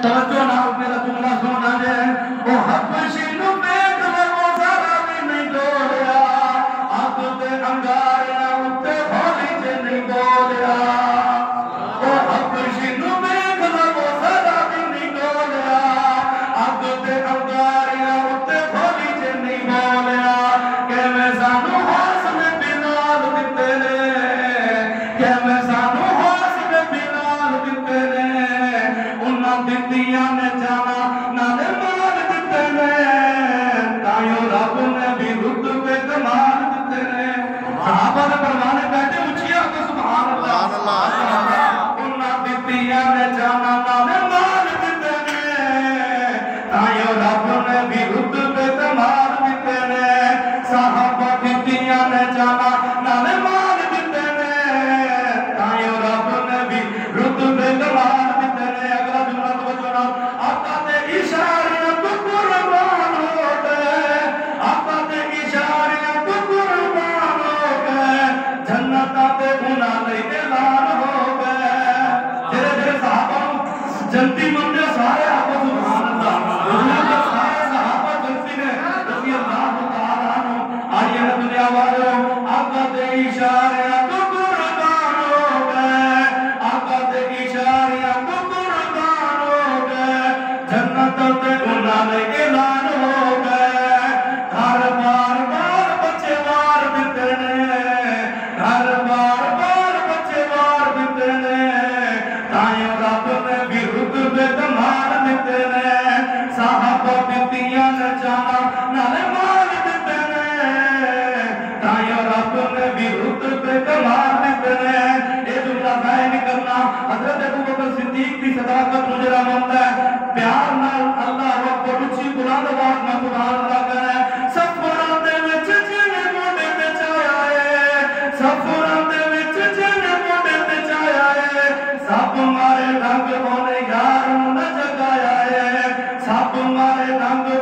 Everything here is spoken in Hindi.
तवज्जो ना मेरा जुमला सुनना है ओ हबशी नु देख ले वो जरा भी नहीं डोलिया अब ते अंगारिया उत्ते भोली जे नहीं बोलिया ओ हबशी नु देख ले वो जरा भी नहीं डोलिया अब ते अंगारिया उत्ते भोली जे नहीं बोलिया के मैं सानू होश में बिलाल दिते ने के मैं सानू होश में बिलाल दिते ने उन्ना दितियां ने जाना नाले माल दिते ने तायो रब ने भी रुतबे कमाल दिते ने सहाबा ने परवाने बैठे उचिया तो सुभान अल्लाह उन्ना दितियां ने जाना नाले माल दिते ने तायो रब ने भी रुतबे कमाल दिते ने सहाबा दितियां ने जाना नाले माल दिते ने तायो रब ने भी रुतबे कमाल दिते ने अगला जुमला तवज्जो ना आका दे इशारे तो कुर्बान हो गए आका दे इशारे तो कुर्बान हो गए जन्नत दे गुनाह नहीं ऐलान हो गए तेरे तेरे सहाबा जन्नती मंदे सारे आपो सुभान अल्लाह दुनिया के सारे सहाबा जन्नती ने रज़ी अल्लाह तआला अन्हु आइए ना दुनिया वालों आका दे इशारे तो कुर्बान हो गए आका दे इशारे तो कुर्बान हो गए जन्नत दे गुनाह नहीं ऐलान हो गए घर बार बार बच्चे वार दिते ने घर बार बार बच्चे वार दिते ने तायो रब ने भी रुतबे कमाल दिते ने साहबा दितियां ने जाना नाले माल दिते ने तायो रब ने भी रुतबे कमाल दिते ने ये जुमला जाहिर नहीं करना हजरत अबू बकर सिद्दीक की सदाकत मुझे रामंद है प्यार नाल अल्लाह अकबर उची बुलंद आवाज में सुभान अल्लाह करे सफरां दे विच जिने मोढे ते छाया है सफरां दे विच जिने मोढे ते छाया है सब मारे रंग ओने यार न जगाया है सब मारे रंग